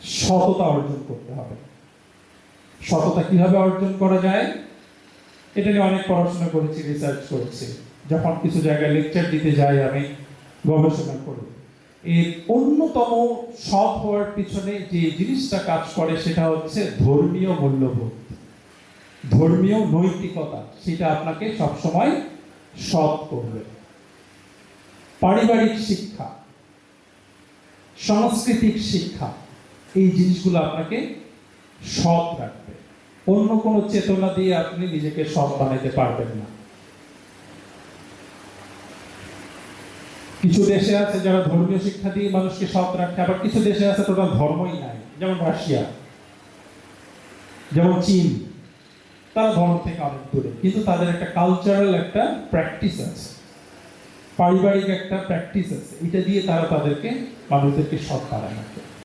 সততা অর্জন করতে হবে। সততা কিভাবে অর্জন করা যায়, এটা নিয়ে অনেক পড়াশোনা করেছি, রিসার্চ করেছি। যখন কিছু জায়গায় লেকচার দিতে যাই, আমি গবেষণা করি। এর অন্যতম সৎ হওয়ার পিছনে যে জিনিসটা কাজ করে সেটা হচ্ছে ধর্মীয় মূল্যবোধ, ধর্মীয় নৈতিকতা। সেটা আপনাকে সবসময় সৎ করবে। পারিবারিক শিক্ষা, সাংস্কৃতিক শিক্ষা, এই জিনিসগুলো আপনাকে সৎ রাখবে। অন্য কোনো চেতনা দিয়ে আপনি নিজেকে সৎ বানাইতে পারবেন না। কিছু দেশে আছে যারা ধর্মীয় শিক্ষা দিয়ে মানুষকে সৎ রাখে, আবার কিছু দেশে আছে টোটাল ধর্মই নাই, যেমন রাশিয়া, যেমন চীন। তারা ধর্ম থেকে অনেক দূরে, কিন্তু তাদের একটা কালচারাল একটা প্র্যাকটিস আছে, পারিবারিক একটা প্র্যাকটিস আছে। এটা দিয়ে তারা তাদেরকে মানুষদেরকে সৎ বানায় রাখে।